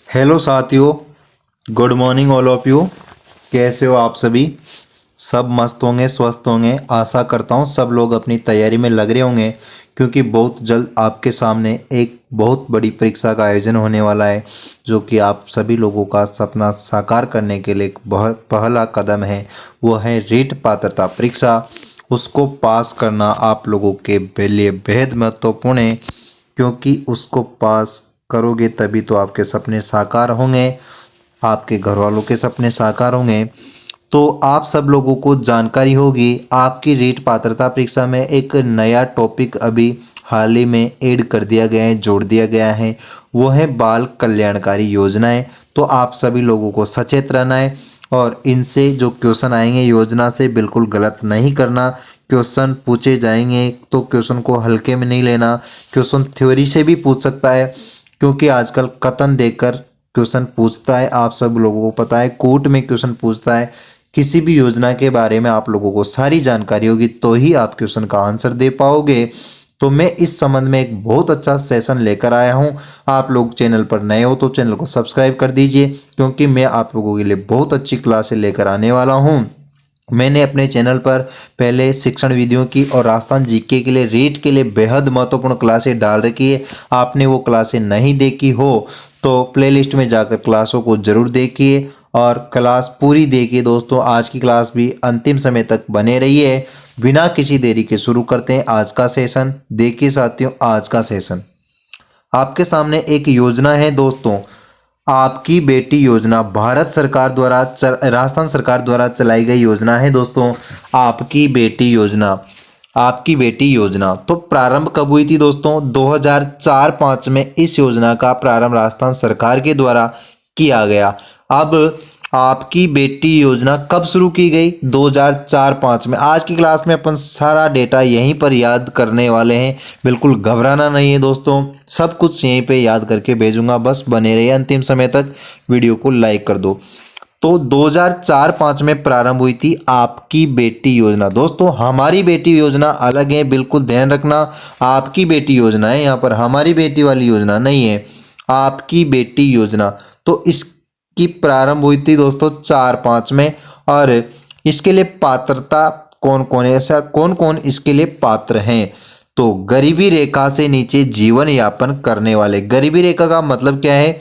Hello साथियों, good morning all of you. कैसे हो आप सभी? सब मस्त होंगे, स्वस्थ होंगे। आशा करता हूँ सब लोग अपनी तैयारी में लग रहे होंगे, क्योंकि बहुत जल्द आपके सामने एक बहुत बड़ी परीक्षा का आयोजन होने वाला है, जो कि आप सभी लोगों का सपना साकार करने के लिए एक बहुत पहला कदम है। वो है रीट पात्रता परीक्षा। उसको पास करना आप लोगों के लिए बेहद महत्वपूर्ण है, क्योंकि उसको पास करोगे तभी तो आपके सपने साकार होंगे, आपके घर वालों के सपने साकार होंगे। तो आप सब लोगों को जानकारी होगी, आपकी रीट पात्रता परीक्षा में एक नया टॉपिक अभी हाल ही में ऐड कर दिया गया है, जोड़ दिया गया है। वो है बाल कल्याणकारी योजनाएं। तो आप सभी लोगों को सचेत रहना है, और इनसे जो क्वेश्चन आएंगे योजना से बिल्कुल गलत नहीं करना। क्वेश्चन पूछे जाएंगे तो क्वेश्चन को हल्के में नहीं लेना। क्वेश्चन थ्योरी से भी पूछ सकता है, क्योंकि आजकल कथन देकर क्वेश्चन पूछता है। आप सब लोगों को पता है, कोर्ट में क्वेश्चन पूछता है। किसी भी योजना के बारे में आप लोगों को सारी जानकारी होगी तो ही आप क्वेश्चन का आंसर दे पाओगे। तो मैं इस संबंध में एक बहुत अच्छा सेशन लेकर आया हूं। आप लोग चैनल पर नए हो तो चैनल को सब्सक्राइब कर दीजिए, क्योंकि मैं आप लोगों के लिए बहुत अच्छी क्लासें लेकर आने वाला हूं। मैंने अपने चैनल पर पहले शिक्षण विधियों की और राजस्थान जीके के लिए रीट के लिए बेहद महत्वपूर्ण क्लासें डाल रखी है। आपने वो क्लासें नहीं देखी हो तो प्लेलिस्ट में जाकर क्लासों को जरूर देखिए, और क्लास पूरी देखिए दोस्तों। आज की क्लास भी अंतिम समय तक बने रहिए। बिना किसी देरी के शुरू करते हैं आज का सेशन। देखिए साथियों, आज का सेशन आपके सामने एक योजना है दोस्तों। आपकी बेटी योजना भारत सरकार द्वारा राजस्थान सरकार द्वारा चलाई गई योजना है दोस्तों। आपकी बेटी योजना, आपकी बेटी योजना तो प्रारंभ कब हुई थी दोस्तों? 2004-05 में इस योजना का प्रारंभ राजस्थान सरकार के द्वारा किया गया। अब आपकी बेटी योजना कब शुरू की गई? 2004-05 में। आज की क्लास में अपन सारा डेटा यहीं पर याद करने वाले हैं। बिल्कुल घबराना नहीं है दोस्तों, सब कुछ यहीं पे याद करके भेजूंगा। बस बने रहिए अंतिम समय तक। वीडियो को लाइक कर दो। तो 2004-05 में प्रारंभ हुई थी आपकी बेटी योजना। दोस्तों हमारी बेटी योजना अलग है, बिल्कुल ध्यान रखना। आपकी बेटी योजना है, यहाँ पर हमारी बेटी वाली योजना नहीं है। आपकी बेटी योजना तो इसकी प्रारंभ हुई थी दोस्तों 4-5 में। और इसके लिए पात्रता कौन कौन है, ऐसा कौन कौन इसके लिए पात्र हैं? तो गरीबी रेखा से नीचे जीवन यापन करने वाले। गरीबी रेखा का मतलब क्या है?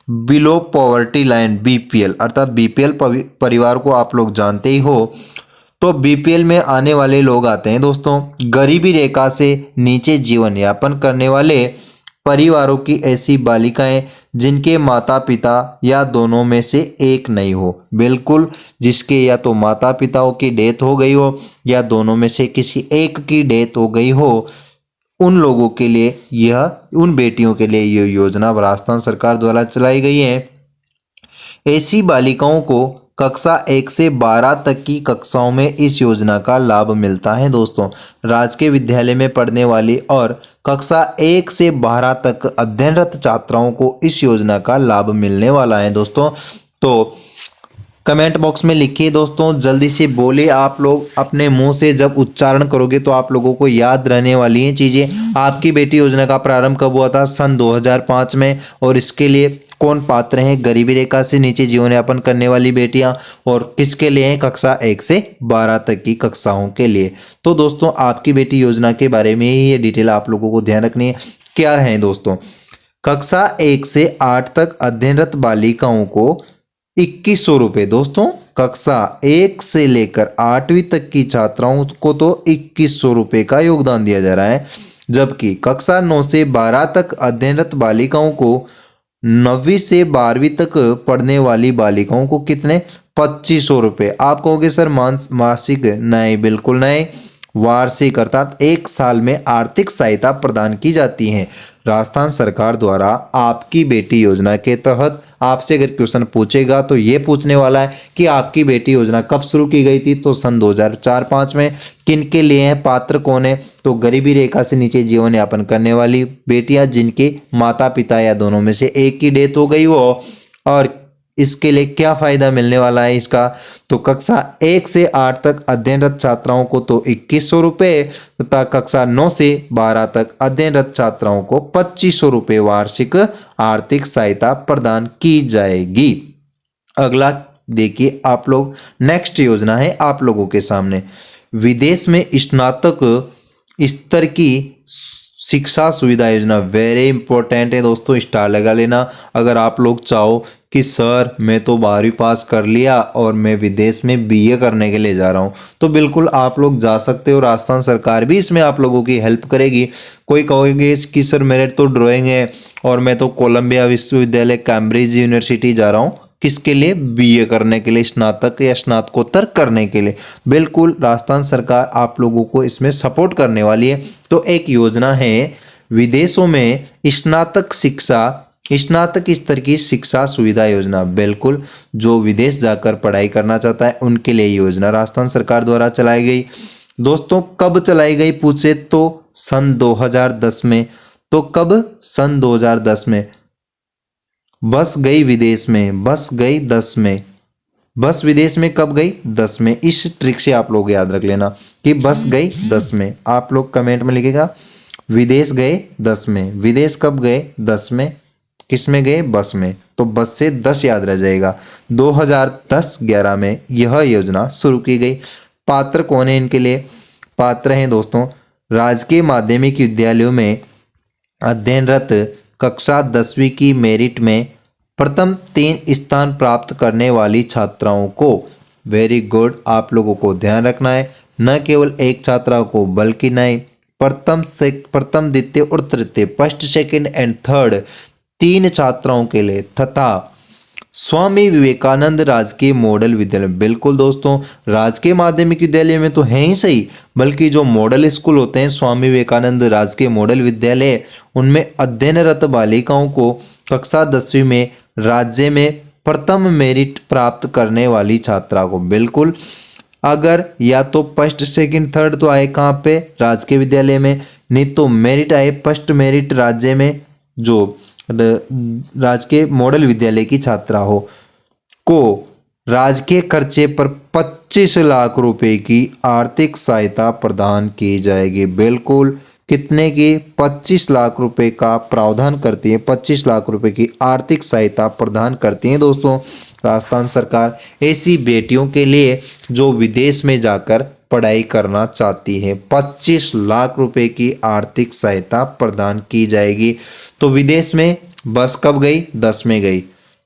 बिलो पॉवर्टी लाइन, बीपीएल, अर्थात बीपीएल परिवार को आप लोग जानते ही हो। तो बीपीएल में आने वाले लोग आते हैं दोस्तों। गरीबी रेखा से नीचे जीवन यापन करने वाले परिवारों की ऐसी बालिकाएं जिनके माता पिता या दोनों में से एक नहीं हो। बिल्कुल, जिसके या तो माता पिताओं की डेथ हो गई हो या दोनों में से किसी एक की डेथ हो गई हो, उन लोगों के लिए यह, उन बेटियों के लिए यह योजना राजस्थान सरकार द्वारा चलाई गई है। ऐसी बालिकाओं को कक्षा 1 से 12 तक की कक्षाओं में इस योजना का लाभ मिलता है दोस्तों। राजकीय विद्यालय में पढ़ने वाली और कक्षा 1 से 12 तक अध्ययनरत छात्राओं को इस योजना का लाभ मिलने वाला है दोस्तों। तो कमेंट बॉक्स में लिखिए दोस्तों, जल्दी से बोले। आप लोग अपने मुंह से जब उच्चारण करोगे तो आप लोगों को याद रहने वाली हैं चीज़ें। आपकी बेटी योजना का प्रारंभ कब हुआ था? सन 2005 में। और इसके लिए कौन पात्र हैं? गरीबी रेखा से नीचे जीवन यापन करने वाली बेटियां। और किसके लिए हैं? कक्षा 1 से 12 तक की कक्षाओं के लिए। तो दोस्तों आपकी बेटी योजना के बारे में ही ये डिटेल आप लोगों को ध्यान रखनी है। क्या है दोस्तों? कक्षा 1 से 8 तक अध्ययनरत बालिकाओं को 2100 रुपये दोस्तों। कक्षा 1 से लेकर 8वीं तक की छात्राओं को तो 2100 रुपये का योगदान दिया जा रहा है, जबकि कक्षा 9 से 12 तक अध्ययनरत बालिकाओं को, 9वीं से 12वीं तक पढ़ने वाली बालिकाओं को कितने? 2500 रुपये। आप कहोगे सर मासिक? नहीं, बिल्कुल नहीं, वार्षिक, अर्थात एक साल में आर्थिक सहायता प्रदान की जाती है राजस्थान सरकार द्वारा। आपकी बेटी योजना के तहत आपसे अगर क्वेश्चन पूछेगा तो ये पूछने वाला है कि आपकी बेटी योजना कब शुरू की गई थी? तो सन 2004-05 में। किन के लिए है? पात्र कौन है? तो गरीबी रेखा से नीचे जीवन यापन करने वाली बेटियां जिनके माता पिता या दोनों में से एक की डेथ हो गई हो, और इसके लिए क्या फायदा मिलने वाला है इसका, तो कक्षा 1 से 8 तक अध्ययनरत छात्राओं को तो 2100 रुपये तथा कक्षा 9 से 12 तक अध्ययनरत छात्राओं को 2500 रुपये वार्षिक आर्थिक सहायता प्रदान की जाएगी। अगला देखिए आप लोग, नेक्स्ट योजना है आप लोगों के सामने, विदेश में स्नातक स्तर की शिक्षा सुविधा योजना। वेरी इंपॉर्टेंट है दोस्तों, स्टार लगा लेना। अगर आप लोग चाहो कि सर मैं तो 12वीं पास कर लिया और मैं विदेश में बीए करने के लिए जा रहा हूँ, तो बिल्कुल आप लोग जा सकते हो। राजस्थान सरकार भी इसमें आप लोगों की हेल्प करेगी। कोई कहोगे कि सर मेरे तो ड्राइंग है और मैं तो कोलंबिया विश्वविद्यालय कैम्ब्रिज यूनिवर्सिटी जा रहा हूँ, किसके लिए, बीए करने के लिए, स्नातक या स्नातकोत्तर करने के लिए। बिल्कुल राजस्थान सरकार आप लोगों को इसमें सपोर्ट करने वाली है। तो एक योजना है विदेशों में स्नातक स्तर की शिक्षा सुविधा योजना। बिल्कुल जो विदेश जाकर पढ़ाई करना चाहता है उनके लिए योजना राजस्थान सरकार द्वारा चलाई गई। दोस्तों कब चलाई गई पूछे तो सन 2010 में। तो कब, सन 2010 में। बस गई विदेश में, बस गई 10 में। बस विदेश में कब गई, 10 में। इस ट्रिक से आप लोग याद रख लेना कि बस गई 10 में। आप लोग कमेंट में लिखेगा विदेश गए 10 में। विदेश कब गए, 10 में। किस में गए, बस में। तो बस से 10 याद रह जाएगा। 2010-11 में यह योजना शुरू की गई। पात्र कौन है इनके लिए, पात्र हैं दोस्तों राजकीय माध्यमिक विद्यालयों में अध्ययनरत कक्षा 10वीं की मेरिट में प्रथम 3 स्थान प्राप्त करने वाली छात्राओं को। वेरी गुड, आप लोगों को ध्यान रखना है, न केवल एक छात्रा को बल्कि नहीं, प्रथम द्वितीय और तृतीय, फर्स्ट सेकंड एंड थर्ड 3 छात्राओं के लिए, तथा स्वामी विवेकानंद राजकीय मॉडल विद्यालय। बिल्कुल दोस्तों राजकीय माध्यमिक विद्यालय में तो है ही सही, बल्कि जो मॉडल स्कूल होते हैं स्वामी विवेकानंद राजकीय मॉडल विद्यालय, उनमें अध्ययनरत बालिकाओं को कक्षा 10वीं में राज्य में प्रथम मेरिट प्राप्त करने वाली छात्रा को। बिल्कुल अगर या तो फर्स्ट सेकंड थर्ड तो आए कहाँ पे, राजकीय विद्यालय में, नहीं तो मेरिट आए फर्स्ट मेरिट राज्य में, जो राजकीय मॉडल विद्यालय की छात्रा हो, को राजकीय खर्चे पर 25 लाख रुपए की आर्थिक सहायता प्रदान की जाएगी। बिल्कुल कितने की, 25 लाख रुपए का प्रावधान करती है, 25 लाख रुपए की आर्थिक सहायता प्रदान करती है दोस्तों राजस्थान सरकार ऐसी बेटियों के लिए जो विदेश में जाकर पढ़ाई करना चाहती है। 25 लाख रुपए की आर्थिक सहायता प्रदान की जाएगी। तो विदेश में बस कब गई, 10 में गई।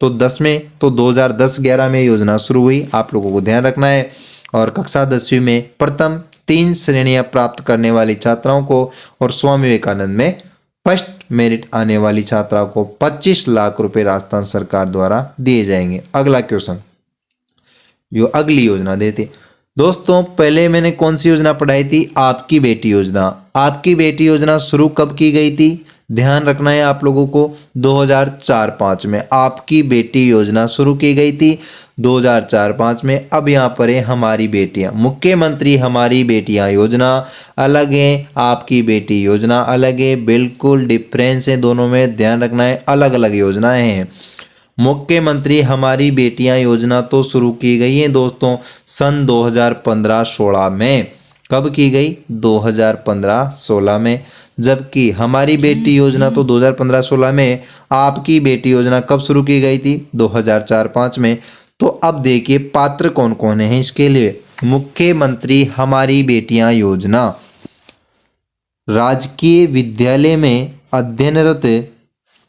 तो 10 में तो 2010-11 में योजना शुरू हुई, आप लोगों को ध्यान रखना है। और कक्षा 10वीं में प्रथम 3 श्रेणियां प्राप्त करने वाली छात्राओं को और स्वामी विवेकानंद में फर्स्ट मेरिट आने वाली छात्राओं को 25 लाख रुपए राजस्थान सरकार द्वारा दिए जाएंगे। अगला क्वेश्चन, जो अगली योजना देते दोस्तों, पहले मैंने कौन सी योजना पढ़ाई थी, आपकी बेटी योजना। आपकी बेटी योजना शुरू कब की गई थी, ध्यान रखना है आप लोगों को, 2004-05 में आपकी बेटी योजना शुरू की गई थी 2004-05 में। अब यहाँ पर है हमारी बेटियाँ, मुख्यमंत्री हमारी बेटियाँ योजना अलग है, आपकी बेटी योजना अलग है, बिल्कुल डिफरेंस है दोनों में, ध्यान रखना है, अलग अलग योजनाएं हैं। मुख्यमंत्री हमारी बेटियां योजना तो शुरू की गई है दोस्तों सन 2015-16 में। कब की गई, 2015-16 में। जबकि हमारी बेटी योजना तो 2015-16 में, आपकी बेटी योजना कब शुरू की गई थी, 2004-05 में। तो अब देखिए पात्र कौन कौन है इसके लिए। मुख्यमंत्री हमारी बेटियां योजना राजकीय विद्यालय में अध्ययनरत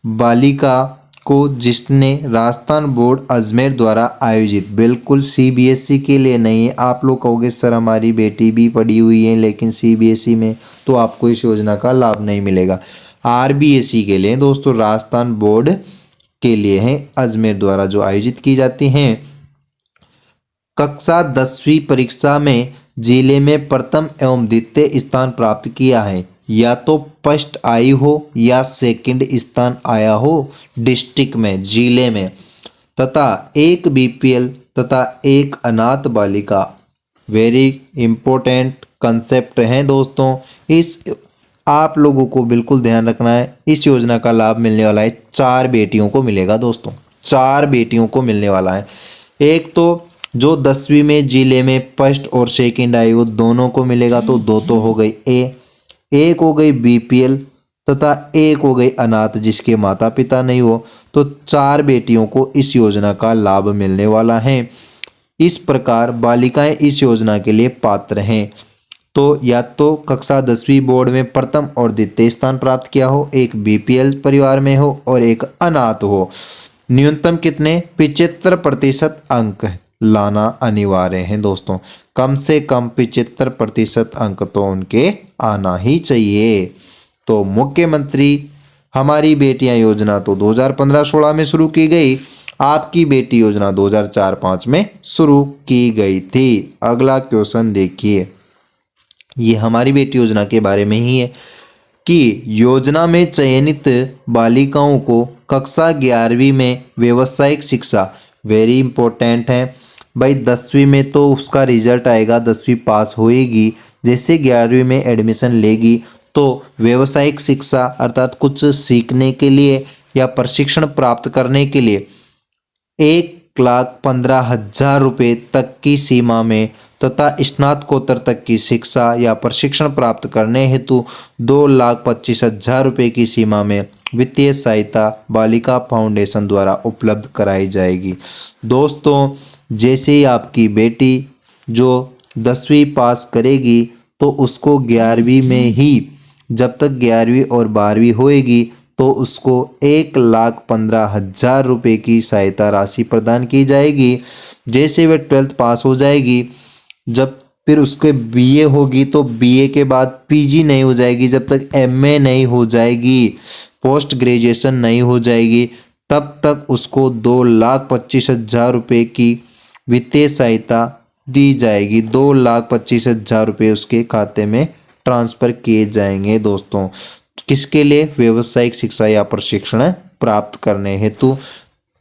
बालिका को जिसने राजस्थान बोर्ड अजमेर द्वारा आयोजित, बिल्कुल सीबीएसई के लिए नहीं है। आप लोग कहोगे सर हमारी बेटी भी पढ़ी हुई है लेकिन सीबीएसई में, तो आपको इस योजना का लाभ नहीं मिलेगा। आरबीएसई के लिए दोस्तों, राजस्थान बोर्ड के लिए है, अजमेर द्वारा जो आयोजित की जाती हैं। कक्षा 10वीं परीक्षा में जिले में प्रथम एवं द्वितीय स्थान प्राप्त किया है, या तो फर्स्ट आई हो या सेकंड स्थान आया हो डिस्ट्रिक्ट में, जिले में, तथा एक बीपीएल तथा एक अनाथ बालिका। वेरी इंपॉर्टेंट कंसेप्ट है दोस्तों, इस आप लोगों को बिल्कुल ध्यान रखना है। इस योजना का लाभ मिलने वाला है 4 बेटियों को मिलेगा दोस्तों। 4 बेटियों को मिलने वाला है। एक तो जो 10वीं में जिले में फर्स्ट और सेकंड आई वो दोनों को मिलेगा, तो 2 तो हो गई एक हो गई बीपीएल तथा एक हो गई अनाथ जिसके माता पिता नहीं हो। तो 4 बेटियों को इस योजना का लाभ मिलने वाला है। इस प्रकार बालिकाएं इस योजना के लिए पात्र हैं। तो या तो कक्षा 10वीं बोर्ड में प्रथम और द्वितीय स्थान प्राप्त किया हो, एक बीपीएल परिवार में हो और एक अनाथ हो। न्यूनतम कितने 75% अंक लाना अनिवार्य है दोस्तों। कम से कम 75% अंक तो उनके आना ही चाहिए। तो मुख्यमंत्री हमारी बेटियां योजना तो 2015-16 में शुरू की गई। आपकी बेटी योजना 2004-5 में शुरू की गई थी। अगला क्वेश्चन देखिए, ये हमारी बेटी योजना के बारे में ही है कि योजना में चयनित बालिकाओं को कक्षा 11वीं में व्यावसायिक शिक्षा, वेरी इंपॉर्टेंट है भाई। 10वीं में तो उसका रिजल्ट आएगा, 10वीं पास होएगी, जैसे 11वीं में एडमिशन लेगी तो व्यावसायिक शिक्षा अर्थात कुछ सीखने के लिए या प्रशिक्षण प्राप्त करने के लिए 1,15,000 रुपये तक की सीमा में तथा स्नातकोत्तर तक की शिक्षा या प्रशिक्षण प्राप्त करने हेतु 2,25,000 रुपये की सीमा में वित्तीय सहायता बालिका फाउंडेशन द्वारा उपलब्ध कराई जाएगी। दोस्तों, जैसे ही आपकी बेटी जो 10वीं पास करेगी तो उसको 11वीं में ही, जब तक 11वीं और 12वीं होएगी तो उसको 1,15,000 रुपये की सहायता राशि प्रदान की जाएगी। जैसे वह 12th पास हो जाएगी, जब फिर उसके बीए होगी तो बीए के बाद पीजी नहीं हो जाएगी, जब तक एमए नहीं हो जाएगी, पोस्ट ग्रेजुएशन नहीं हो जाएगी, तब तक उसको 2,25,000 रुपये की वित्तीय सहायता दी जाएगी। 2,25,000 रुपये उसके खाते में ट्रांसफर किए जाएंगे दोस्तों। किसके लिए? व्यावसायिक शिक्षा या प्रशिक्षण प्राप्त करने हेतु।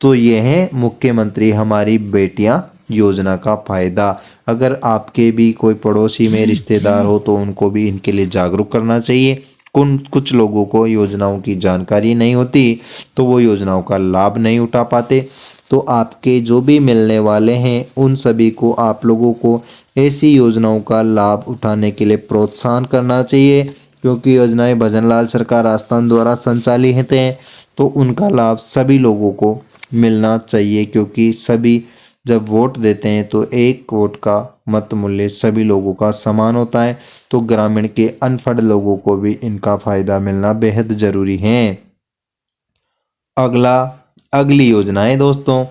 तो यह है मुख्यमंत्री हमारी बेटियां योजना का फायदा। अगर आपके भी कोई पड़ोसी में रिश्तेदार हो तो उनको भी इनके लिए जागरूक करना चाहिए। कुछ लोगों को योजनाओं की जानकारी नहीं होती तो वो योजनाओं का लाभ नहीं उठा पाते। तो आपके जो भी मिलने वाले हैं उन सभी को आप लोगों को ऐसी योजनाओं का लाभ उठाने के लिए प्रोत्साहन करना चाहिए, क्योंकि योजनाएं भजनलाल सरकार आस्थान द्वारा संचालित हैं तो उनका लाभ सभी लोगों को मिलना चाहिए। क्योंकि सभी जब वोट देते हैं तो एक वोट का मत मूल्य सभी लोगों का समान होता है। तो ग्रामीण के अनपढ़ लोगों को भी इनका फायदा मिलना बेहद जरूरी है। अगली योजना है दोस्तों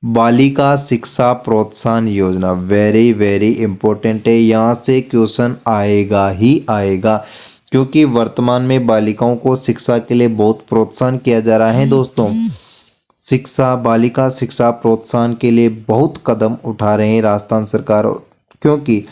बालिका शिक्षा प्रोत्साहन योजना। वेरी वेरी इंपॉर्टेंट है, यहाँ से क्वेश्चन आएगा ही आएगा, क्योंकि वर्तमान में बालिकाओं को शिक्षा के लिए बहुत प्रोत्साहन किया जा रहा है दोस्तों। बालिका शिक्षा प्रोत्साहन के लिए बहुत कदम उठा रहे हैं राजस्थान सरकार, क्योंकि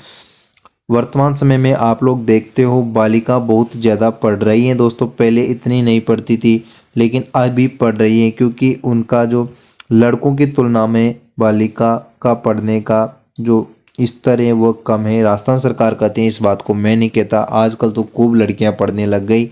वर्तमान समय में आप लोग देखते हो बालिका बहुत ज़्यादा पढ़ रही हैं दोस्तों। पहले इतनी नहीं पढ़ती थी लेकिन अभी पढ़ रही हैं, क्योंकि उनका जो लड़कों की तुलना में बालिका का पढ़ने का जो स्तर है वो कम है। राजस्थान सरकार कहते हैं, इस बात को मैं नहीं कहता। आजकल तो खूब लड़कियां पढ़ने लग गई,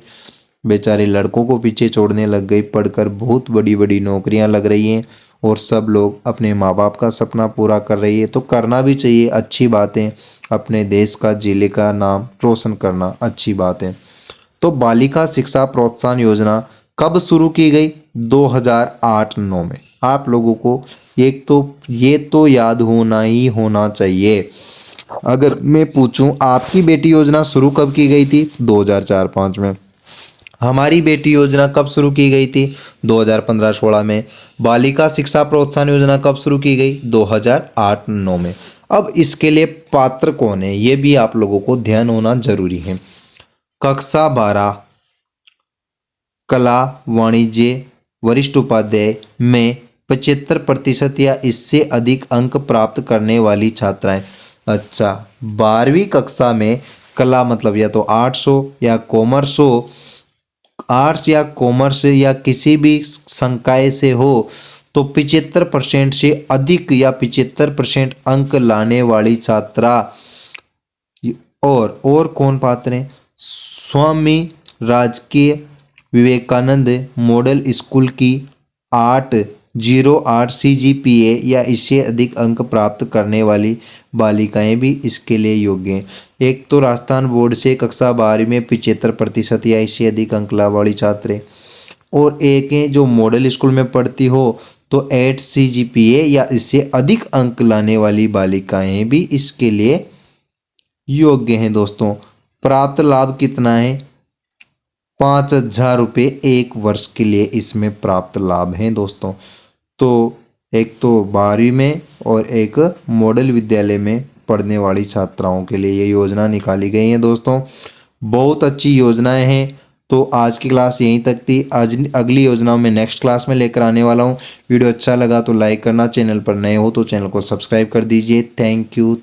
बेचारे लड़कों को पीछे छोड़ने लग गई। पढ़कर बहुत बड़ी बड़ी नौकरियां लग रही हैं और सब लोग अपने माँ बाप का सपना पूरा कर रही है। तो करना भी चाहिए, अच्छी बात है। अपने देश का जिले का नाम रोशन करना अच्छी बात है। तो बालिका शिक्षा प्रोत्साहन योजना कब शुरू की गई? 2008-9 में। आप लोगों को ये तो याद होना ही होना चाहिए। अगर मैं पूछूं आपकी बेटी योजना शुरू कब की गई थी? 2004-5 में। हमारी बेटी योजना कब शुरू की गई थी? 2015-16 में। बालिका शिक्षा प्रोत्साहन योजना कब शुरू की गई? 2008-9 में। अब इसके लिए पात्र कौन है ये भी आप लोगों को ध्यान होना जरूरी है। कक्षा 12 कला वाणिज्य वरिष्ठ उपाध्याय में 75% या इससे अधिक अंक प्राप्त करने वाली छात्राएं। अच्छा, 12वीं कक्षा में कला मतलब या तो आर्ट्स हो या कॉमर्स हो, आर्ट्स या कॉमर्स या किसी भी संकाय से हो, तो 75% से अधिक या 75% अंक लाने वाली छात्रा। और कौन पात्र हैं? स्वामी राजकीय विवेकानंद मॉडल स्कूल की 8 08 CGPA या इससे अधिक अंक प्राप्त करने वाली बालिकाएं भी इसके लिए योग्य हैं। एक तो राजस्थान बोर्ड से कक्षा 12 में 75% या इससे अधिक अंक लाने वाली छात्र, और एक है जो मॉडल स्कूल में पढ़ती हो तो 8 CGPA या इससे अधिक अंक लाने वाली बालिकाएं भी इसके लिए योग्य हैं दोस्तों। प्राप्त लाभ कितना है? 5,000 रुपये एक वर्ष के लिए इसमें प्राप्त लाभ हैं दोस्तों। तो एक तो 12वीं में और एक मॉडल विद्यालय में पढ़ने वाली छात्राओं के लिए ये योजना निकाली गई है दोस्तों। बहुत अच्छी योजनाएं हैं। तो आज की क्लास यहीं तक थी। आज अगली योजनाओं में नेक्स्ट क्लास में लेकर आने वाला हूँ। वीडियो अच्छा लगा तो लाइक करना, चैनल पर नए हो तो चैनल को सब्सक्राइब कर दीजिए। Thank you.